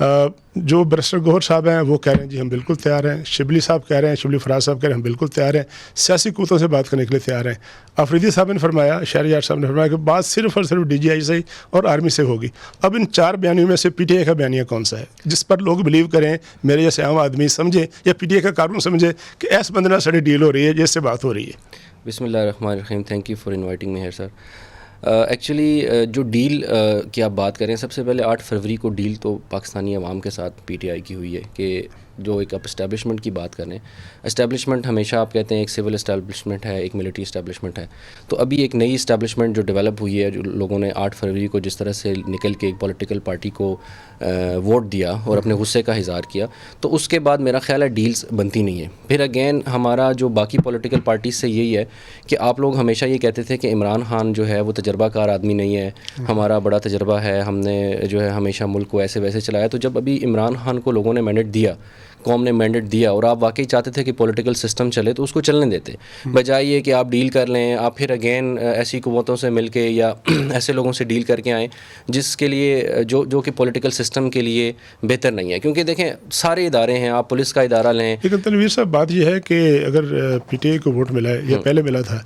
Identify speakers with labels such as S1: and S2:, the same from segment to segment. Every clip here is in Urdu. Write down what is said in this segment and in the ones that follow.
S1: جو برسٹر گوہر صاحب ہیں وہ کہہ رہے ہیں جی ہم بالکل تیار ہیں، شبلی صاحب کہہ رہے ہیں، شبلی فراز صاحب کہہ رہے ہیں ہم بالکل تیار ہیں، سیاسی قوتوں سے بات کرنے کے لیے تیار ہیں۔ آفریدی صاحب نے فرمایا، شہریار صاحب نے فرمایا کہ بات صرف اور صرف ڈی جی آئی سے اور آرمی سے ہوگی۔ اب ان 4 بیانیوں میں سے پی ٹی آئی کا بیانیہ کون سا ہے جس پر لوگ بلیو کریں، میرے جیسے عام آدمی سمجھے یا پی ٹی آئی کا کارکن سمجھے کہ ایس بندنا سڑی ڈیل ہو رہی ہے جس سے بات ہو رہی ہے؟
S2: بسم اللہ الرحمن الرحیم، thank you for inviting me here sir. Actually جو ڈیل کی آپ بات کریں، سب سے پہلے 8 فروری کو ڈیل تو پاکستانی عوام کے ساتھ پی ٹی آئی کی ہوئی ہے کہ جو ایک آپ اسٹیبلشمنٹ کی بات کریں، اسٹیبلشمنٹ ہمیشہ آپ کہتے ہیں ایک سول اسٹیبلشمنٹ ہے، ایک ملٹری اسٹیبلشمنٹ ہے، تو ابھی ایک نئی اسٹیبلشمنٹ جو ڈیولپ ہوئی ہے، جو لوگوں نے 8 فروری کو جس طرح سے نکل کے ایک پولیٹیکل پارٹی کو ووٹ دیا اور اپنے غصے کا اظہار کیا، تو اس کے بعد میرا خیال ہے ڈیلز بنتی نہیں ہیں۔ پھر اگین ہمارا جو باقی پولیٹیکل پارٹیز سے یہی ہے کہ آپ لوگ ہمیشہ یہ کہتے تھے کہ عمران خان جو ہے وہ تجربہ کار آدمی نہیں ہے، ہمارا بڑا تجربہ ہے، ہم نے جو ہے ہمیشہ ملک کو ایسے ویسے چلایا۔ تو جب ابھی عمران خان کو لوگوں نے مینڈیٹ دیا، قوم نے مینڈیٹ دیا، اور آپ واقعی چاہتے تھے کہ پولیٹیکل سسٹم چلے تو اس کو چلنے دیتے، بجائے یہ کہ آپ ڈیل کر لیں، آپ پھر اگین ایسی قوتوں سے مل کے یا ایسے لوگوں سے ڈیل کر کے آئیں جس کے لیے جو کہ پولیٹیکل سسٹم کے لیے بہتر نہیں ہے۔ کیونکہ دیکھیں سارے ادارے ہیں، آپ پولیس کا ادارہ لیں۔
S1: لیکن تنویر صاحب بات یہ ہے کہ اگر پی ٹی آئی کو ووٹ ملا ہے یا پہلے ملا تھا،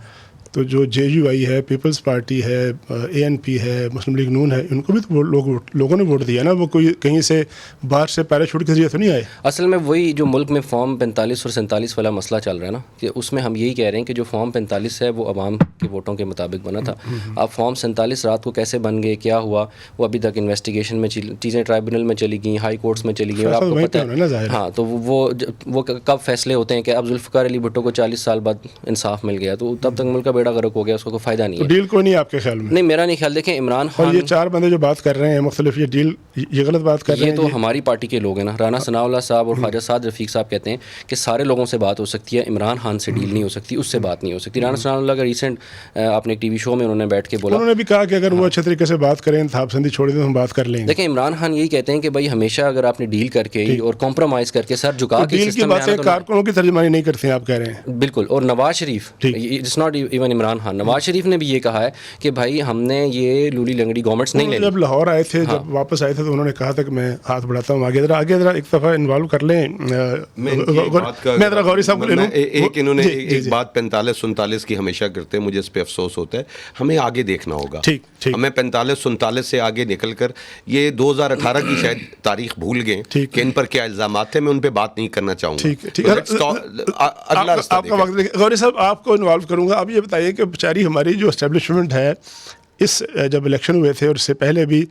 S1: تو جو جے یو آئی ہے، پیپلز پارٹی ہے، اے این پی ہے، مسلم لیگ نون ہے، ان کو بھی تو لوگوں نے ووٹ دیا نا، وہ کوئی کہیں سے باہر سے پیراشوٹ کے ذریعے تو نہیں آئے۔
S2: اصل میں وہی جو ملک میں فارم 45 اور 47 والا مسئلہ چل رہا ہے نا، کہ اس میں ہم یہی کہہ رہے ہیں کہ جو فارم 45 ہے وہ عوام کے ووٹوں کے مطابق بنا تھا۔ اب فارم 47 رات کو کیسے بن گئے، کیا ہوا، وہ ابھی تک انویسٹیگیشن میں چیزیں ٹرائبونل میں چلی گئیں، ہائی کورٹس میں چلی گئیں، اور آپ کو پتہ ہے ہاں تو وہ کب فیصلے ہوتے ہیں کہ اب ذوالفقار علی بھٹو کو 40 سال بعد انصاف مل گیا، تو تب تک ملک کا بیڑا غرق ہو گیا، اس کو فائدہ نہیں ہے۔
S1: ڈیل کوئی نہیں آپ کے خیال میں؟
S2: نہیں، میرا نہیں خیال۔ دیکھیں عمران خان
S1: اور یہ 4 بندے جو بات کر رہے ہیں مختلف، یہ ڈیل یہ غلط بات کر رہے ہیں،
S2: یہ تو ہماری پارٹی کے لوگ ہیں نا، رانا ثناء اللہ صاحب اور خواجہ سعد رفیق صاحب کہتے ہیں کہ سارے لوگوں سے بات ہو سکتی ہے، عمران خان سے ڈیل نہیں ہو سکتی، اس سے بات نہیں ہو سکتی۔ رانا ثناء اللہ کا ریسنٹ آپ نے ایک ٹی وی شو میں انہوں نے بیٹھ کے بولا،
S1: انہوں نے بھی کہا کہ اگر وہ اچھے طریقے سے بات کریں، انتخاب پسندی چھوڑ دیں تو ہم بات کر لیں گے۔
S2: دیکھیں عمران خان یہی کہتے ہیں کہ بھائی ہمیشہ اگر آپ نے ڈیل کر کے اور کمپرومائز کر کے سر جھکا کے
S1: ڈیل کی باتیں کارکنوں کی ترجمانی نہیں کرتے ہیں آپ کہہ رہے ہیں۔
S2: بالکل۔ اور Nawaz Sharif, it's not even Imran Khan, Nawaz Sharif نے بھی یہ کہا ہے کہ بھائی ہم نے یہ لولی لنگڑی گورنمنٹس نہیں لینی۔
S1: جب لاہور آئے تھے، جب واپس آئے تھے تو انہوں نے کہا تھا کہ میں ہاتھ بڑھاتا ہوں، آگے ذرا ایک دفعہ انوالو کر لیں۔ میں ذرا غوری صاحب کو لے لوں۔
S3: ایک انہوں نے ایک بات 45-47 کی ہمیشہ کرتے ہیں، مجھے اس پہ افسوس ہوتا ہے، ہمیں آگے دیکھنا ہوگا۔ ہمیں 45-47 سے آگے نکل کر یہ 2018 کی شاید تاریخ بھول گئے کہ ان پر کیا الزامات تھے، میں ان پہ بات نہیں کرنا چاہوں گا۔ اگلا
S1: آپ کا وقت غوری صاحب آپ کو انوالو کروں گا۔ اب یہ بتائیے کہ بیچاری ہماری جو اسٹیبلشمنٹ ہے، اس جب الیکشن ہوئے تھے اور اس سے پہلے بھی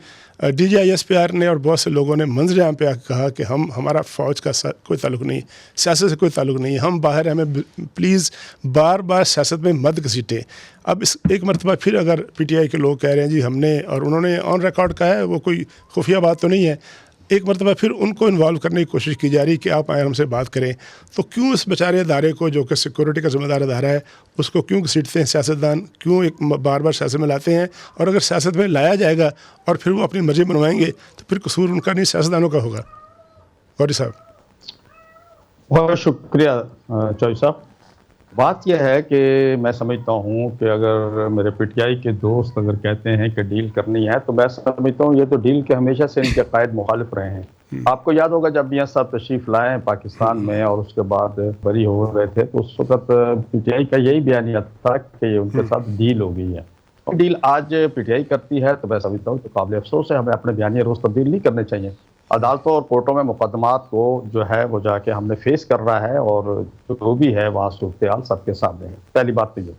S1: D G I S P R نے اور بہت سے لوگوں نے منظر عام پہ آ کے کہا کہ ہمارا فوج کا کوئی تعلق نہیں، سیاست سے کوئی تعلق نہیں، ہم باہر ہیں، ہمیں پلیز بار بار سیاست میں مت گھسیٹیں۔ اب اس ایک مرتبہ پھر اگر پی ٹی آئی کے لوگ کہہ رہے ہیں جی ہم نے، اور انہوں نے آن ریکارڈ کہا ہے، وہ کوئی خفیہ بات تو نہیں ہے، ایک مرتبہ پھر ان کو انوالو کرنے کی کوشش کی جا رہی کہ آپ آئیں ہم سے بات کریں، تو کیوں اس بیچارے ادارے کو جو کہ سیکورٹی کا ذمہ دار ادارہ ہے اس کو کیوں گھسیٹتے ہیں سیاستدان، کیوں ایک بار بار سیاست میں لاتے ہیں؟ اور اگر سیاست میں لایا جائے گا اور پھر وہ اپنی مرضی بنوائیں گے تو پھر قصور ان کا نہیں، سیاستدانوں کا ہوگا۔ غوری صاحب
S4: بہت شکریہ چوئی صاحب۔ بات یہ ہے کہ میں سمجھتا ہوں کہ اگر میرے پی ٹی آئی کے دوست اگر کہتے ہیں کہ ڈیل کرنی ہے تو میں سمجھتا ہوں یہ تو ڈیل کے ہمیشہ سے ان کے قائد مخالف رہے ہیں۔ آپ کو یاد ہوگا جب میاں صاحب تشریف لائے پاکستان میں اور اس کے بعد بری ہو رہے تھے تو اس وقت پی ٹی آئی کا یہی بیانیہ تھا کہ ان کے ساتھ ڈیل ہو گئی ہے۔ اور ڈیل آج پی ٹی آئی کرتی ہے تو میں سمجھتا ہوں کہ قابل افسوس ہے، ہمیں اپنے بیانیہ روز تبدیل نہیں کرنے چاہیے۔ عدالتوں اور کورٹوں میں مقدمات کو جو ہے وہ جا کے ہم نے فیس کر رہا ہے، اور جو بھی ہے وہاں صورتحال سب کے سامنے ہے۔ پہلی بات تو یہ۔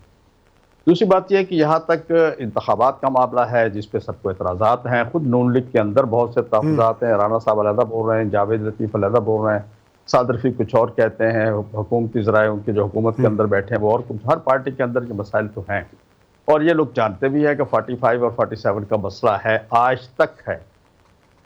S4: دوسری بات یہ ہے کہ یہاں تک انتخابات کا معاملہ ہے جس پہ سب کو اعتراضات ہیں، خود نون لیگ کے اندر بہت سے تحفظات ہیں، رانا صاحب علیحدہ بول رہے ہیں، جاوید لطیف علیحدہ بول رہے ہیں، سعد رفیق کچھ اور کہتے ہیں، حکومتی ذرائع ان کے جو حکومت کے اندر بیٹھے ہیں وہ اور کچھ، ہر پارٹی کے اندر یہ مسائل تو ہیں، اور یہ لوگ جانتے بھی ہیں کہ 45 اور 47 کا مسئلہ ہے، آج تک ہے۔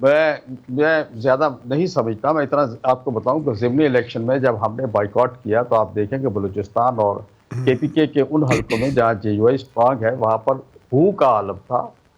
S4: میں زیادہ نہیں سمجھتا، میں اتنا آپ کو بتاؤں کہ ضمنی الیکشن میں جب ہم نے بائیکاٹ کیا تو آپ دیکھیں کہ بلوچستان اور کے پی کے ان حلقوں میں جہاں جے یو آئی اسٹرانگ ہے وہاں پر ہو کا عالم تھا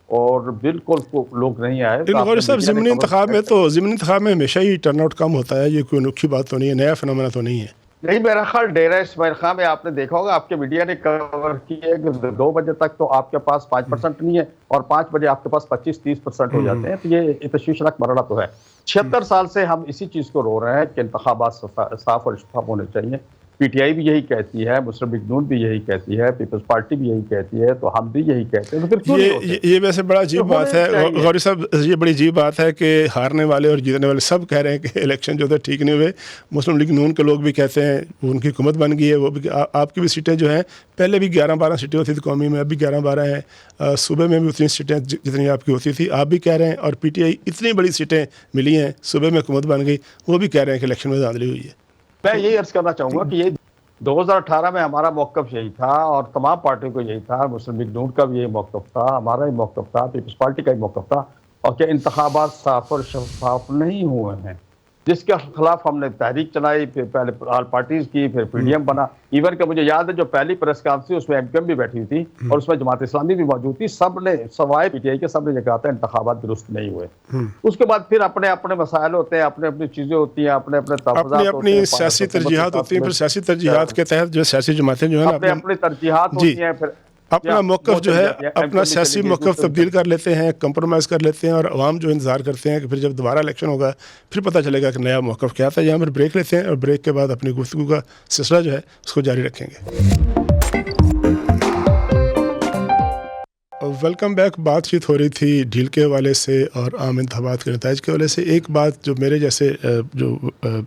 S4: اور بالکل لوگ نہیں آئے۔
S1: لیکن غوری صاحب ضمنی انتخاب میں ہمیشہ ہی ٹرن آؤٹ کم ہوتا ہے، یہ کوئی انوکھی بات تو نہیں ہے، نیا فنامنا تو نہیں ہے۔
S4: نہیں، میرا خیال ڈیرہ اسماعیل خان میں آپ نے دیکھا ہوگا، آپ کے میڈیا نے کور کی ہے کہ 2 بجے تک تو آپ کے پاس 5% نہیں ہے اور 5 بجے آپ کے پاس 25-30% ہو جاتے ہیں، تو یہ تشویشناک مرحلہ تو ہے۔ 76 سال سے ہم اسی چیز کو رو رہے ہیں کہ انتخابات صاف اور شفاف ہونے چاہیے. پی ٹی آئی بھی یہی کہتی ہے, مسلم لیگ نون بھی یہی کہتی ہے, پیپلز پارٹی بھی یہی کہتی ہے, تو ہم بھی یہی کہتے ہیں. تو پھر کیوں نہیں ہوتے؟
S1: یہ ویسے بڑا عجیب بات ہے غوری صاحب, یہ بڑی عجیب بات ہے کہ ہارنے والے اور جیتنے والے سب کہہ رہے ہیں کہ الیکشن جو ہے ٹھیک نہیں ہوئے. مسلم لیگ نون کے لوگ بھی کہتے ہیں, ان کی حکومت بن گئی ہے, وہ بھی آپ کی بھی سیٹیں جو ہیں پہلے بھی 11-12 سیٹیں ہوتی تھیں قومی میں, اب بھی 11-12 ہیں, صوبے میں بھی اتنی سیٹیں جتنی آپ کی ہوتی تھی, آپ بھی کہہ رہے ہیں. اور پی ٹی آئی اتنی بڑی سیٹیں ملی ہیں, صوبے میں حکومت بن گئی, وہ بھی کہہ رہے ہیں کہ الیکشن میں دھاندلی ہوئی ہے.
S4: میں یہی عرض کرنا چاہوں گا کہ یہ 2018 میں ہمارا موقف یہی تھا اور تمام پارٹیوں کو یہی تھا, مسلم لیگ نون کا بھی یہی موقف تھا, ہمارا ہی موقف تھا, پیپلز پارٹی کا ہی موقف تھا, اور کہ انتخابات صاف اور شفاف نہیں ہوئے ہیں, جس کے خلاف ہم نے تحریک چلائی. پھر پہلے آل پارٹیز کی, پھر پی ڈی ایم بنا. ایون کہ مجھے یاد ہے جو پہلی پریس کانفرنس تھی اس میں ایم کیو ایم بھی بیٹھی ہوئی تھی اور اس میں جماعت اسلامی بھی موجود تھی. سب نے سوائے پی ٹی آئی کے سب نے یہ کہا تھا انتخابات درست نہیں ہوئے. اس کے بعد پھر اپنے اپنے مسائل ہوتے ہیں, اپنے اپنی چیزیں ہوتی ہیں, اپنے اپنے تحفظات ہوتے ہیں,
S1: اپنی سیاسی ترجیحات ہوتی ہیں. پھر سیاسی ترجیحات کے تحت جو سیاسی جماعتیں جو ہیں
S4: اپنے اپنی ترجیحات ہوتی ہیں, پھر
S1: اپنا موقف جو ہے اپنا سیاسی موقف تبدیل کر لیتے ہیں, کمپرومائز کر لیتے ہیں, اور عوام جو انتظار کرتے ہیں کہ پھر جب دوبارہ الیکشن ہوگا پھر پتہ چلے گا کہ نیا موقف کیا تھا. یہاں پر بریک لیتے ہیں اور بریک کے بعد اپنی گفتگو کا سلسلہ جو ہے اس کو جاری رکھیں گے. Welcome back. بات چیت ہو رہی تھی ڈھیل کے حوالے سے اور عام انتخابات کے نتائج کے حوالے سے. ایک بات جو میرے جیسے جو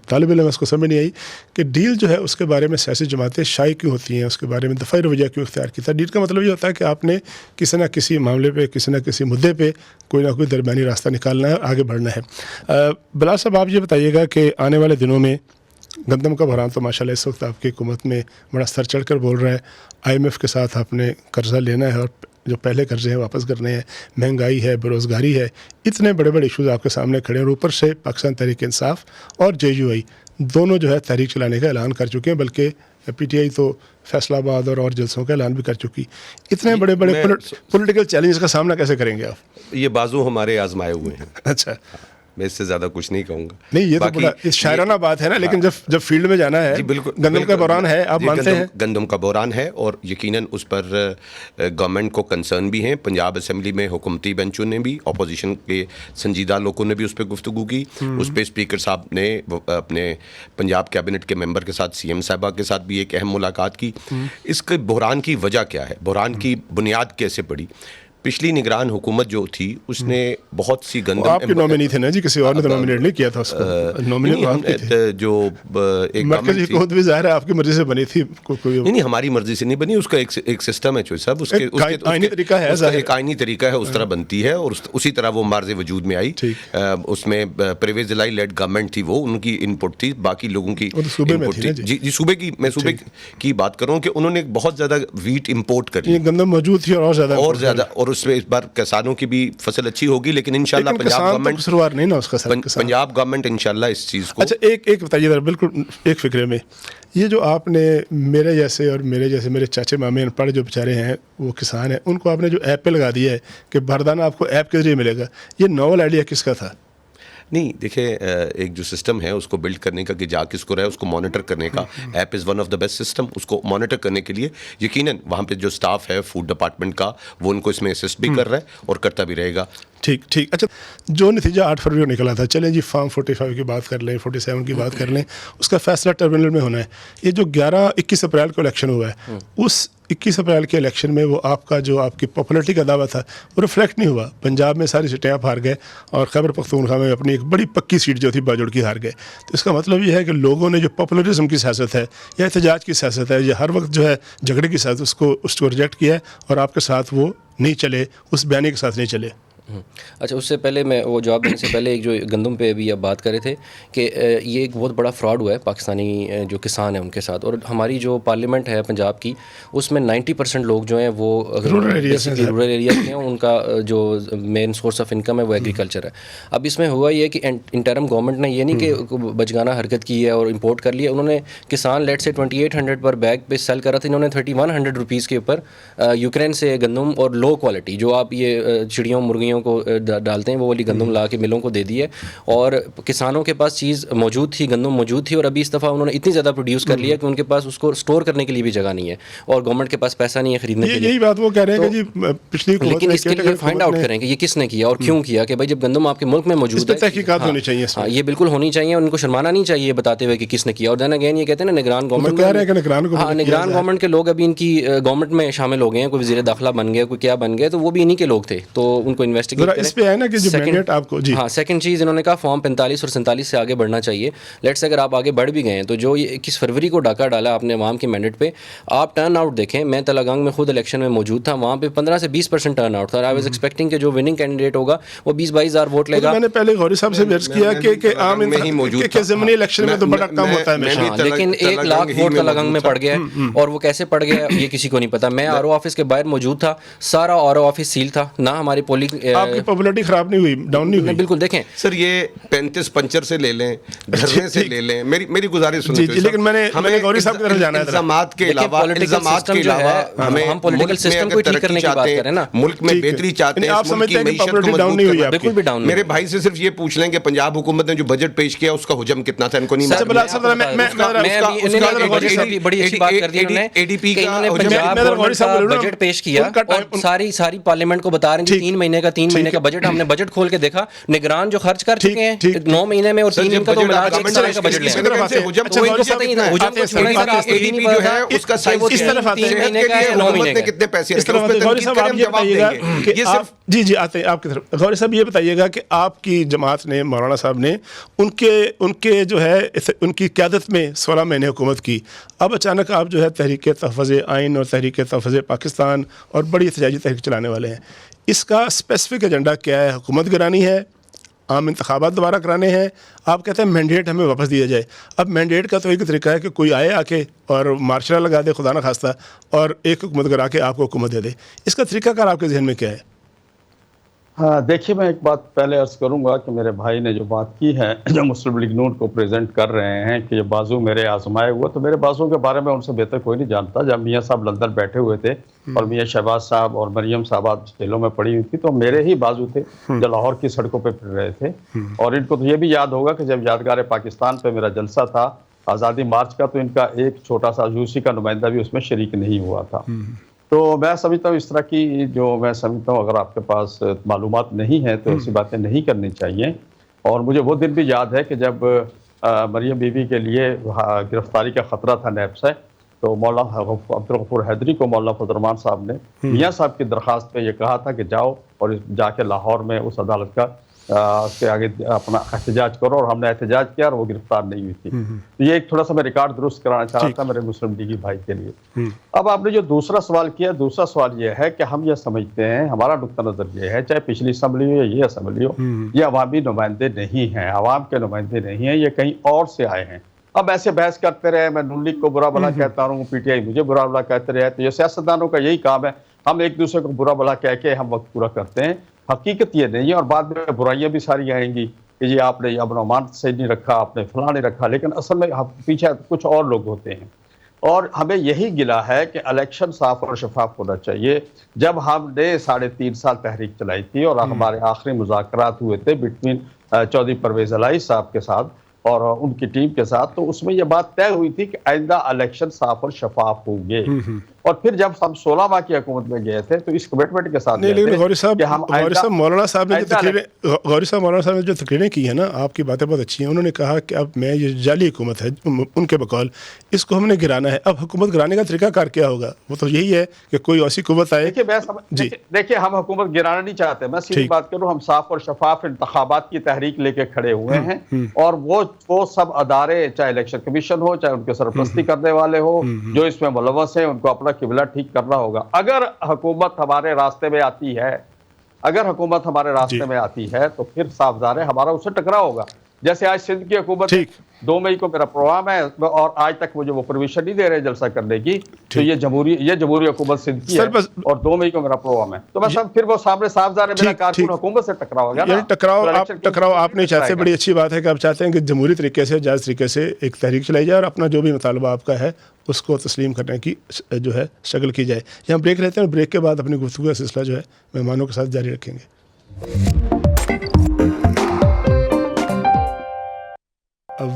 S1: طالب علم اس کو سمجھ نہیں آئی کہ ڈیل جو ہے اس کے بارے میں سیاسی جماعتیں شائع کیوں ہوتی ہیں, اس کے بارے میں دفاعی رویہ کیوں اختیار کیا تھا. ڈیل کا مطلب یہ ہوتا ہے کہ آپ نے کسی نہ کسی معاملے پہ, کسی نہ کسی مدعے پہ کوئی نہ کوئی درمیانی راستہ نکالنا ہے اور آگے بڑھنا ہے. بلال صاحب, آپ یہ بتائیے گا کہ آنے والے دنوں میں گندم کا بحران تو ماشاءاللہ اس وقت آپ کی حکومت میں بڑا سر چڑھ کر بول رہا ہے. آئی ایم ایف کے ساتھ آپ نے قرضہ لینا ہے اور جو پہلے قرضے ہیں واپس کرنے ہیں, مہنگائی ہے, بے روزگاری ہے, اتنے بڑے بڑے ایشوز آپ کے سامنے کھڑے ہیں. اور اوپر سے پاکستان تحریک انصاف اور جے یو آئی دونوں جو ہے تحریک چلانے کا اعلان کر چکے ہیں, بلکہ پی ٹی آئی تو فیصلہ آباد اور جلسوں کا اعلان بھی کر چکی. اتنے بڑے بڑے پولیٹیکل چیلنج کا سامنا کیسے کریں گے آپ؟
S3: یہ بازو ہمارے آزمائے ہوئے ہیں.
S1: اچھا,
S3: میں اس سے زیادہ کچھ نہیں کہوں گا.
S1: نہیں, یہ تو بڑا شاعرانہ بات ہے نا, لیکن جب فیلڈ میں جانا ہے, گندم کا بحران ہے, آپ مانتے ہیں
S3: گندم کا بحران ہے, اور یقیناً اس پر گورنمنٹ کو کنسرن بھی ہیں. پنجاب اسمبلی میں حکومتی بینچوں نے بھی, اپوزیشن کے سنجیدہ لوگوں نے بھی اس پہ گفتگو کی. اس پہ اسپیکر صاحب نے اپنے پنجاب کیبنٹ کے ممبر کے ساتھ, سی ایم صاحبہ کے ساتھ بھی ایک اہم ملاقات کی. اس کے بحران کی وجہ کیا ہے, بحران کی بنیاد کیسے پڑی؟ پچھلی نگران حکومت جو تھی اس نے بہت سی گندم,
S1: آپ کے نومینی تھے نا جی, کسی اور نے تو نومینیٹ نہیں کیا تھا اس کو. نومینیٹ
S3: جو ایک
S1: مرکزی حکومت بھی ظاہر ہے آپ کی مرضی سے بنی تھی.
S3: نہیں, ہماری مرضی سے نہیں بنی, اس کا ایک سسٹم ہے چوئی صاحب, اس کے
S1: آئینی طریقہ ہے,
S3: ایک آئینی طریقہ ہے, اس طرح بنتی ہے, اور اسی طرح وہ مارز وجود میں آئی. اس میں پرویز الہی لیڈ گورنمنٹ تھی, وہ ان کی ان پٹ تھی, باقی لوگوں کی انپٹ تھی. جی, صوبے کی, میں صوبے کی بات کر رہا ہوں کہ انہوں نے بہت زیادہ ویٹ امپورٹ کری,
S1: گندم موجود تھی اور زیادہ,
S3: اور اس میں اس بار کسانوں کی بھی فصل اچھی ہوگی, لیکن انشاءاللہ پنجاب گورنمنٹ انشاءاللہ اس چیز کو.
S1: اچھا, ایک بتائیے ذرا بالکل ایک فکرے میں, یہ جو آپ نے میرے جیسے اور میرے چاچے مامے ان پڑھ جو بیچارے ہیں وہ کسان ہیں, ان کو آپ نے جو ایپ پہ لگا دیا ہے کہ بردانہ آپ کو ایپ کے ذریعے ملے گا, یہ ناول آئیڈیا کس کا تھا؟
S3: نہیں, دیکھیں, ایک جو سسٹم ہے اس کو بلڈ کرنے کا کہ جا کس کو رہے, اس کو مانیٹر کرنے کا, app is one of the best system. اس کو مانیٹر کرنے کے لیے یقیناً وہاں پہ جو اسٹاف ہے فوڈ ڈپارٹمنٹ کا, وہ ان کو اس میں اسسٹ بھی کر رہا ہے اور کرتا بھی رہے گا.
S1: ٹھیک. اچھا, جو نتیجہ 8 فروری کو نکلا تھا, چلیں جی فارم 45 کی بات کر لیں, 47 کی بات کر لیں, اس کا فیصلہ ٹرمینل میں ہونا ہے. یہ جو 21 اپریل کو الیکشن ہوا ہے, اس 21 اپریل کے الیکشن میں وہ آپ کا جو آپ کی پاپولرٹی کا دعویٰ تھا وہ ریفلیکٹ نہیں ہوا. پنجاب میں ساری سیٹیں آپ ہار گئے اور خیبر پختونخوا میں اپنی ایک بڑی پکی سیٹ جو تھی باجوڑ کی ہار گئے. تو اس کا مطلب یہ ہے کہ لوگوں نے جو پاپولرزم کی سیاست ہے یا احتجاج کی سیاست ہے, یا ہر وقت جو ہے جھگڑے کی سیاست, اس کو ریجیکٹ کیا ہے اور آپ کے ساتھ وہ نہیں چلے, اس بیانی کے ساتھ نہیں چلے.
S2: اچھا, اس سے پہلے میں وہ جواب دینے سے پہلے ایک جو گندم پہ بھی آپ بات کر رہے تھے کہ یہ ایک بہت بڑا فراڈ ہوا ہے پاکستانی جو کسان ہیں ان کے ساتھ, اور ہماری جو پارلیمنٹ ہے پنجاب کی اس میں 90% لوگ جو ہیں وہ رورل ایریاز کے ہیں, ان کا جو مین سورس آف انکم ہے وہ ایگریکلچر ہے. اب اس میں ہوا یہ کہ انٹرم گورنمنٹ نے یہ نہیں کہ بچگانہ حرکت کی ہے اور امپورٹ کر لیا, انہوں نے کسان لیٹ سے 2800 پر بیگ پہ سیل کر رہا تھا, انہوں نے 3100 روپیز کے اوپر یوکرین سے گندم اور لو کوالٹی جو آپ یہ چڑیوں مرغیوں کسانوں کو ڈالتے ہیں وہ والی گندم لا کے ملوں کو دے دی ہے, اور کسانوں کے پاس چیز موجود تھی, گندم موجود تھی, اور ابھی اس دفعہ انہوں نے اتنی زیادہ پروڈیوس کر لیا کہ ان کے پاس اس کو اسٹور کرنے کے لیے بھی جگہ نہیں ہے, اور گورنمنٹ کے پاس پیسہ نہیں ہے خریدنے کے لیے.
S1: یہی بات وہ کہہ رہے ہیں کہ جی پچھلی حکومت,
S2: لیکن اس کے لیے فائنڈ آؤٹ کریں کہ یہ کس نے کیا اور کیوں کیا, کہ بھائی جب گندم آپ کے ملک میں موجود ہے,
S1: تحقیقات ہونی چاہیے.
S2: ہاں یہ بالکل ہونی چاہیے, اور ان کو شرمانا نہیں چاہیے بتاتے ہوئے کہ کس نے کیا. اور دین اگین یہ کہتے ہیں نا نگران گورنمنٹ, ہاں نگران گورنمنٹ کے لوگ ابھی ان کی گورنمنٹ میں شامل ہو گئے ہیں, کوئی وزیر داخلہ بن گئے, کوئی کیا بن گئے, تو وہ بھی انہی کے لوگ تھے, تو ان کو انویسٹیگیٹ کریں.
S1: اس پہ ہے نا کہ جو مینڈیٹ آپ کو, جی
S2: ہاں سیکنڈ چیز انہوں نے کہا فارم 45 اور 47 سے آگے بڑھنا چاہیے. لیٹس اگر آپ آگے بڑھ بھی گئے ہیں تو جو 21 فروری کو ڈاکہ ڈالا آپ نے عوام کے مینڈیٹ پہ, آپ ٹرن آؤٹ دیکھیں. میں تلنگانگ میں خود الیکشن میں موجود تھا, وہاں پہ 15 سے 20% ٹرن آؤٹ تھا. آئی واز ایکسپیکٹنگ کہ جو وننگ کینڈیڈیٹ ہوگا وہ 20-22 ہزار ووٹ لے گا.
S1: میں نے پہلے غوری صاحب سے عرض کیا کہ عام کہ ضمنی الیکشن میں تو بڑا کم ہوتا ہے,
S2: لیکن 1 لاکھ ووٹ تلنگانگ میں پڑ گیا ہے, اور وہ کیسے پڑ گیا یہ کسی کو نہیں پتا. میں آر او آفس کے باہر موجود تھا, سارا آر او آفس سیل تھا, نہ ہماری پولنگ.
S1: آپ کی پاپولرٹی خراب نہیں ہوئی, ڈاؤن نہیں ہوئی.
S2: بالکل دیکھیں
S3: سر یہ 35 پنچر سے لے لیں, دھرنے سے لے لیں, میری گزارش سنیں.
S1: جی لیکن میں نے غوری صاحب کی طرف جانا ہے.
S3: الزامات کے علاوہ
S2: ہم پولیٹیکل سسٹم کو ٹھیک کرنے کی بات کریں نا,
S3: ملک میں بہتری چاہتے ہیں,
S1: آپ سمجھتے ہیں کہ پاپولرٹی ڈاؤن نہیں ہوئی.
S2: بالکل بھی ڈاؤن.
S3: میرے بھائی سے صرف یہ پوچھ لیں کہ پنجاب حکومت نے جو بجٹ پیش کیا اس کا حجم کتنا تھا, ان کو نہیں
S2: بڑی اچھی بات کر دی انہوں نے کہ انہوں نے پنجاب گورنمنٹ کا بجٹ پیش کیا, اور ساری پارلیمنٹ کو بتا رہے ہیں 3 مہینے کا بجٹ. ہم نے بجٹ کھول کے دیکھا, نگران جو خرچ کر چکے ہیں 9 مہینے میں اور 3 دن کا, تو ملا کے 1 سال کا بجٹ
S3: کتنے پیسے.
S1: جی جی آتے ہیں آپ کی طرف. غوری صاحب یہ بتائیے گا کہ آپ کی جماعت نے, مولانا صاحب نے, ان کے جو ہے ان کی قیادت میں 16 مہینے حکومت کی, اب اچانک آپ جو ہے تحریک تحفظ آئین اور تحریک تحفظ پاکستان اور بڑی احتجاجی تحریک چلانے والے ہیں. اس کا اسپیسیفک ایجنڈا کیا ہے؟ حکومت گرانی ہے, عام انتخابات دوبارہ کرانے ہیں؟ آپ کہتے ہیں مینڈیٹ ہمیں واپس دیا جائے. اب مینڈیٹ کا تو ایک طریقہ ہے کہ کوئی آئے آ کے اور مارشل لا لگا دے خدا نہ خواستہ, اور ایک حکومت گرا کے آپ کو حکومت دے دے. اس کا طریقہ کار آپ کے ذہن میں کیا ہے؟
S4: ہاں دیکھیے, میں ایک بات پہلے عرض کروں گا کہ میرے بھائی نے جو بات کی ہے, جو مسلم لیگ نون کو پریزنٹ کر رہے ہیں کہ یہ بازو میرے آزمائے ہوئے, تو میرے بازو کے بارے میں ان سے بہتر کوئی نہیں جانتا. جب میاں صاحب لندن بیٹھے ہوئے تھے اور میاں شہباز صاحب اور مریم صاحبہ جیلوں میں پڑی ہوئی تھی, تو میرے ہی بازو تھے جو لاہور کی سڑکوں پہ پھر رہے تھے. اور ان کو تو یہ بھی یاد ہوگا کہ جب یادگار پاکستان پہ میرا جلسہ تھا آزادی مارچ کا, تو ان کا ایک چھوٹا سا یوسی کا نمائندہ بھی اس میں شریک نہیں ہوا تھا. تو میں سمجھتا ہوں اس طرح کی جو میں سمجھتا ہوں اگر آپ کے پاس معلومات نہیں ہیں تو ایسی باتیں نہیں کرنی چاہیے. اور مجھے وہ دن بھی یاد ہے کہ جب مریم بی بی کے لیے گرفتاری کا خطرہ تھا نیب سے, تو مولانا عبدالغفور حیدری کو مولانا فضل الرحمان صاحب نے میاں صاحب کی درخواست پہ یہ کہا تھا کہ جاؤ اور جا کے لاہور میں اس عدالت کا اس کے آگے اپنا احتجاج کرو, اور ہم نے احتجاج کیا اور وہ گرفتار نہیں ہوئی تھی. تو یہ ایک تھوڑا سا میں ریکارڈ درست کرانا چاہ رہا تھا میرے مسلم لیگی بھائی کے لیے. اب آپ نے جو دوسرا سوال کیا, دوسرا سوال یہ ہے کہ ہم یہ سمجھتے ہیں, ہمارا نقطہ نظر یہ ہے, چاہے پچھلی اسمبلی ہو یا یہ اسمبلی ہو, یہ عوامی نمائندے نہیں ہیں, عوام کے نمائندے نہیں ہیں, یہ کہیں اور سے آئے ہیں. اب ایسے بحث کرتے رہے, میں نون لیگ کو برا بھلا کہتا ہوں, پی ٹی آئی مجھے برا بھلا کہتے رہے, تو یہ سیاستدانوں کا یہی کام ہے, ہم ایک دوسرے کو برا بھلا کہہ کے ہم وقت پورا کرتے ہیں. حقیقت یہ نہیں ہے, اور بعد میں برائیاں بھی ساری آئیں گی کہ یہ آپ نے ابن عمان صحیح نہیں رکھا, آپ نے فلاں نہیں رکھا, لیکن اصل میں پیچھے کچھ اور لوگ ہوتے ہیں. اور ہمیں یہی گلا ہے کہ الیکشن صاف اور شفاف ہونا چاہیے. جب ہم نے 3.5 سال تحریک چلائی تھی اور ہمارے آخری مذاکرات ہوئے تھے بٹوین چودھری پرویز الہی صاحب کے ساتھ اور ان کی ٹیم کے ساتھ, تو اس میں یہ بات طے ہوئی تھی کہ آئندہ الیکشن صاف اور شفاف ہوں گے. اور پھر جب ہم 16 ماہ کی حکومت میں گئے تھے تو اس کمٹمنٹ کے ساتھ
S1: غوری صاحب مولانا صاحب نے جو تقریریں کی ہیں نا, آپ کی باتیں بہت اچھی ہیں. انہوں نے کہا کہ اب میں یہ جعلی حکومت ہے ان کے بقول, اس کو ہم نے گرانا ہے. اب حکومت گرانے کا طریقہ کار کیا ہوگا؟ وہ تو یہی ہے کہ کوئی ایسی قوت آئے.
S4: دیکھیے ہم حکومت گرانا نہیں چاہتے, میں سیدھی بات کروں, ہم صاف اور شفاف انتخابات کی تحریک لے کے کھڑے ہوئے ہیں. اور وہ سب ادارے, چاہے الیکشن کمیشن ہو, چاہے ان کے سرپرستی کرنے والے ہو, جو اس میں ملوث ہیں, ان کو اپنا قبلہ ٹھیک کرنا ہوگا. اگر حکومت ہمارے راستے میں آتی ہے, تو پھر صاف ظاہر ہے ہمارا اس سے ٹکراؤ ہوگا. جیسے آج سندھ کی حکومت 2 مئی کو میرا پروگرام ہے اور آج تک مجھے وہ پرمیشن نہیں دے رہے جلسہ کرنے کی, تو یہ جمہوری حکومت سندھ کی ہے اور 2 مئی کو میرا پروگرام ہے. تو بس پھر وہ سامنے صاف ظاہر ہے میرا کارکن حکومت سے ٹکراؤ ہوگا.
S1: ٹکراؤ آپ نہیں چاہتے, بڑی اچھی بات ہے کہ آپ چاہتے ہیں کہ جمہوری طریقے سے, جائز طریقے سے ایک تحریک چلائی جائے اور اپنا جو بھی مطالبہ آپ کا ہے اس کو تسلیم کرنے کی جو ہے شکل کی جائے. یہاں بریک رہتے ہیں, اور بریک کے بعد اپنی گفتگو کا سلسلہ جو ہے مہمانوں کے ساتھ جاری رکھیں گے.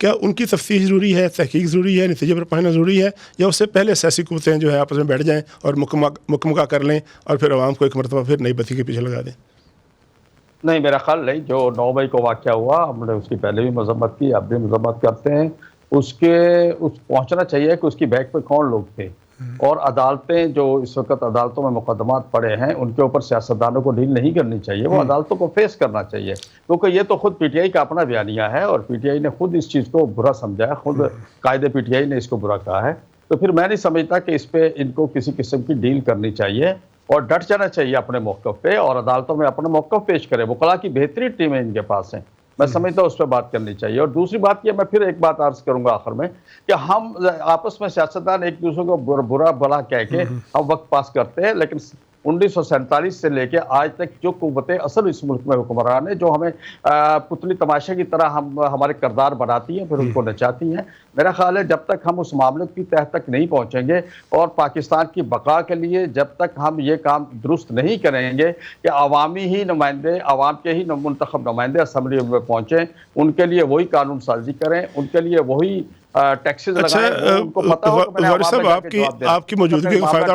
S1: کیا ان کی تفتیش ضروری ہے, تحقیق ضروری ہے, نتیجے پر پہنچنا ضروری ہے, یا اس سے پہلے سیاسی قوتیں جو ہے آپس میں بیٹھ جائیں اور مکمکہ کر لیں اور پھر عوام کو ایک مرتبہ پھر نئی بتی کے پیچھے لگا دیں؟
S4: نہیں، میرا خیال نہیں. جو 9 مئی کو واقعہ ہوا ہم نے اس کی پہلے بھی مذمت کی, اب بھی مذمت کرتے ہیں. اس پہنچنا چاہیے کہ اس کی بیک پہ کون لوگ تھے, اور عدالتیں جو اس وقت عدالتوں میں مقدمات پڑے ہیں ان کے اوپر سیاستدانوں کو ڈیل نہیں کرنی چاہیے, وہ عدالتوں کو فیس کرنا چاہیے, کیونکہ یہ تو خود پی ٹی آئی کا اپنا بیانیہ ہے اور پی ٹی آئی نے خود اس چیز کو برا سمجھا ہے, خود قائد پی ٹی آئی نے اس کو برا کہا ہے. تو پھر میں نہیں سمجھتا کہ اس پہ ان کو کسی قسم کی ڈیل کرنی چاہیے اور ڈٹ جانا چاہیے اپنے موقف پہ, اور عدالتوں میں اپنا موقف پیش کرے. وکلاء کی بہترین ٹیمیں ان کے پاس ہیں, میں سمجھتا ہوں اس پہ بات کرنی چاہیے. اور دوسری بات یہ, میں پھر ایک بات عرض کروں گا آخر میں, کہ ہم آپس میں سیاستدان ایک دوسرے کو برا بھلا کہہ کے ہم وقت پاس کرتے ہیں, لیکن 1947 سے لے کے آج تک جو قوتیں اصل اس ملک میں حکمران ہیں, جو ہمیں پتلی تماشے کی طرح ہمارے کردار بناتی ہیں, پھر ان کو نچاتی ہیں, میرا خیال ہے جب تک ہم اس معاملے کی تہ تک نہیں پہنچیں گے اور پاکستان کی بقا کے لیے جب تک ہم یہ کام درست نہیں کریں گے کہ عوامی ہی نمائندے, عوام کے ہی منتخب نمائندے اسمبلی میں پہنچیں, ان کے لیے وہی قانون سازی کریں, ان کے لیے وہی ٹیکسز لگائیں.
S1: غور صاحب آپ کی موجودگی کا فائدہ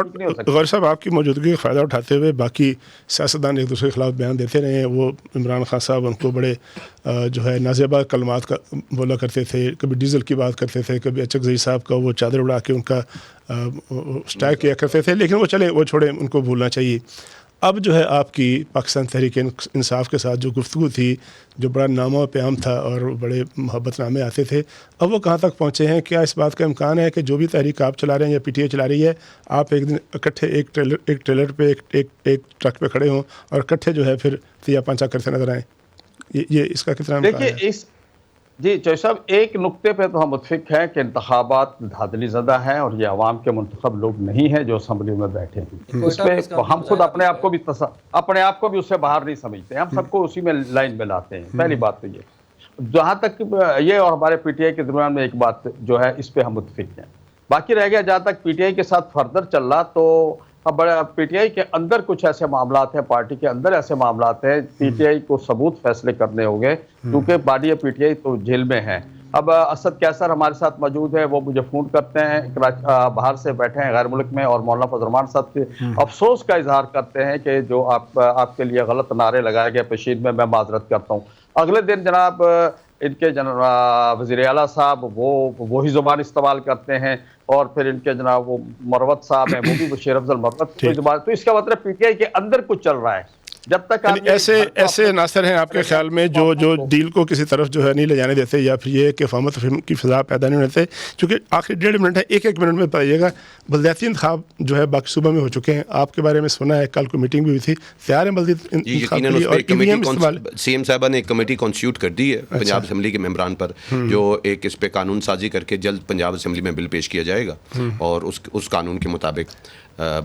S1: غور صاحب آپ کی موجودگی کا فائدہ اٹھاتے ہوئے باقی سیاستدان ایک دوسرے کے خلاف بیان دیتے رہے ہیں. وہ عمران خان صاحب ان کو بڑے جو ہے نازیبا کلمات کا بولا کرتے تھے, کبھی ڈیزل کی بات کرتے تھے, کبھی اچکزئی صاحب کا وہ چادر اڑا کے ان کا اسٹائک کیا کرتے تھے, لیکن وہ چلے, وہ چھوڑیں, ان کو بھولنا چاہیے. اب جو ہے آپ کی پاکستان تحریک انصاف کے ساتھ جو گفتگو تھی, جو بڑا نامہ پیام تھا اور بڑے محبت نامے آتے تھے, اب وہ کہاں تک پہنچے ہیں؟ کیا اس بات کا امکان ہے کہ جو بھی تحریک آپ چلا رہے ہیں یا پی ٹی آئی چلا رہی ہے, آپ ایک دن اکٹھے ایک ٹریلر پہ ایک ٹرک پہ کھڑے ہوں اور اکٹھے جو ہے پھر تیا پانچا کرتے نظر آئیں؟ یہ اس کا کتنا امکان ہے؟
S4: دیکھیے جی چوہے صاحب, ایک نقطے پہ تو ہم متفق ہیں کہ انتخابات دھاندلی زدہ ہیں اور یہ عوام کے منتخب لوگ نہیں ہیں جو اسمبلی میں بیٹھے ہیں. اس پہ ہم خود اپنے آپ کو بھی اس سے باہر نہیں سمجھتے, ہم سب کو اسی میں لائن میں لاتے ہیں. پہلی بات تو یہ, جہاں تک یہ اور ہمارے پی ٹی آئی کے درمیان میں ایک بات جو ہے اس پہ ہم متفق ہیں. باقی رہ گیا جہاں تک پی ٹی آئی کے ساتھ فردر چل رہا, تو اب پی ٹی آئی کے اندر کچھ ایسے معاملات ہیں, پارٹی کے اندر ایسے معاملات ہیں, پی ٹی آئی کو ثبوت فیصلے کرنے ہوں گے, کیونکہ باڈی پی ٹی آئی تو جیل میں ہے. اب اسد کیسر ہمارے ساتھ موجود ہے, وہ مجھے فون کرتے ہیں, باہر سے بیٹھے ہیں غیر ملک میں, اور مولانا فضل الرحمان صاحب کے افسوس کا اظہار کرتے ہیں کہ جو آپ کے لیے غلط نعرے لگائے گئے پشین میں معذرت کرتا ہوں. اگلے دن جناب ان کے وزیر اعلیٰ صاحب وہی زبان استعمال کرتے ہیں, اور پھر ان کے جناب وہ مروت صاحب ہیں, وہ بھی بشیر افضل مروت کی زبان. تو اس کا مطلب پی ٹی آئی کے اندر کچھ چل رہا ہے. جب تک
S1: ایسے عناصر ہیں آپ کے خیال میں جو ڈیل کو کسی طرف جو ہے نہیں لے جانے دیتے, یا پھر یہ کہ فہم کی فضا پیدا نہیں ہوتے؟ چونکہ آخری 1.5 منٹ ہے, ایک منٹ میں بتائیے گا. بلدیاتی انتخاب جو ہے باقی صوبوں میں ہو چکے ہیں, آپ کے بارے میں سنا ہے, کل کو میٹنگ بھی ہوئی تھی, تیار ہیں بلدیاتی انتخاب؟
S3: سی ایم صاحبہ نے ایک کمیٹی کانسٹیٹیوٹ کر دی ہے پنجاب اسمبلی کے ممبران پر, جو ایک اس پہ قانون سازی کر کے جلد پنجاب اسمبلی میں بل پیش کیا جائے گا, اور اس قانون کے مطابق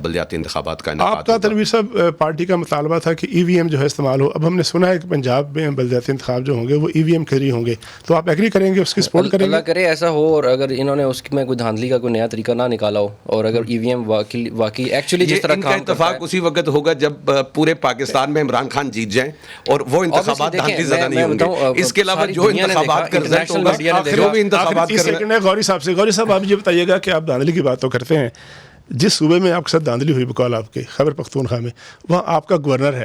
S3: بلدیاتی انتخابات کا انعقاد.
S1: آپ کا تنویر صاحب پارٹی کا مطالبہ تھا کہ ای وی ایم جو ہے استعمال ہو. اب ہم نے سنا ہے کہ پنجاب میں بلدیاتی انتخاب جو ہوں گے وہ ای وی ایم کے ذریعے ہوں گے, تو آپ ایگری کریں گے, اس کی سپورٹ کریں گے؟
S2: اللہ کرے ایسا ہو, اور اگر انہوں نے اس میں کوئی دھاندلی کا کوئی نیا طریقہ نہ نکالا ہو, اور اگر ای وی ایم واقعی ایکچولی جس طرح
S3: کا اتفاق اسی وقت ہوگا جب پورے پاکستان میں عمران خان جیت جائیں اور وہ انتخابات دھاندلی زدہ نہیں ہوں گے. اس کے علاوہ جو انتخابات کر رہے ہیں, جو بھی انتخابات کر رہے ہیں.
S1: غوری صاحب سے, غوری صاحب آپ یہ بتائیے گا کہ آپ دھاندلی کی بات تو کرتے ہیں, جس صوبے میں آپ کے ساتھ دھاندلی ہوئی بقول آپ کے خیبر پختونخوا میں, وہاں آپ کا گورنر ہے,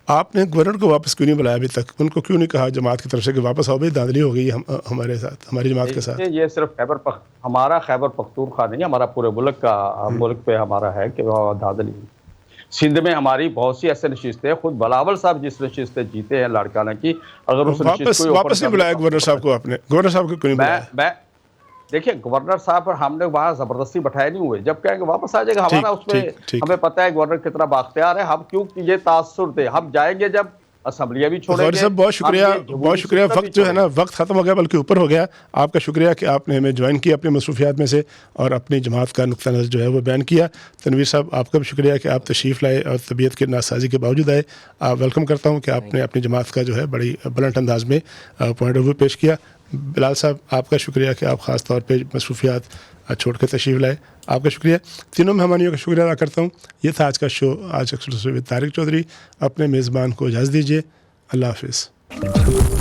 S1: آپ نے گورنر کو واپس کیوں نہیں بلایا ابھی تک؟ ان کو کیوں نہیں کہا جماعت کی طرف سے کہ واپس آؤ بھائی, دھاندلی ہو گئی ہمارے ساتھ, ہماری جماعت کے ساتھ؟
S4: یہ صرف ہمارا خیبر پختونخوا نہیں, ہمارا پورے ملک پہ ہمارا ہے کہ دھاندلی. سندھ میں ہماری بہت سی ایسے نشستیں, خود بلاول صاحب جس نشستیں جیتے ہیں لاڑکانہ کی, اگر اس نشست کو
S1: واپس نہیں بلایا گورنر صاحب کو؟ آپ نے گورنر صاحب کو کیوں نہیں بلایا؟
S4: دیکھیے گورنر صاحب پر ہم نے وہاں زبردستی بٹھائے نہیں ہوئے, جب کہیں گے واپس آ جائے گا, ہمارا اس میں ہمیں پتہ ہے گورنر کتنا بااختیار ہے, ہم کیوں یہ تاثر دے, ہم جائیں گے جب اسمبلیاں بھی چھوڑیں گے.
S1: بہت شکریہ, بہت شکریہ. وقت جو ہے نا, وقت ختم ہو گیا, بلکہ اوپر ہو گیا. آپ کا شکریہ کہ آپ نے ہمیں جوائن کیا اپنی مصروفیات میں سے, اور اپنی جماعت کا نقطہ نظر جو ہے وہ بیان کیا. تنویر صاحب آپ کا بھی شکریہ کہ آپ تشریف لائے اور طبیعت کے ناسازی کے باوجود آئے. ویلکم کرتا ہوں کہ آپ نے اپنی جماعت کا جو ہے بڑی بلند انداز میں پوائنٹ آف ویو پیش کیا. بلال صاحب آپ کا شکریہ کہ آپ خاص طور پہ مصروفیات چھوڑ کے تشریف لائے. آپ کا شکریہ. تینوں مہمانیوں کا شکریہ ادا کرتا ہوں. یہ تھا آج کا شو, آج ایکسکلوسیو طارق چودھری. اپنے میزبان کو اجازت دیجیے. اللہ حافظ.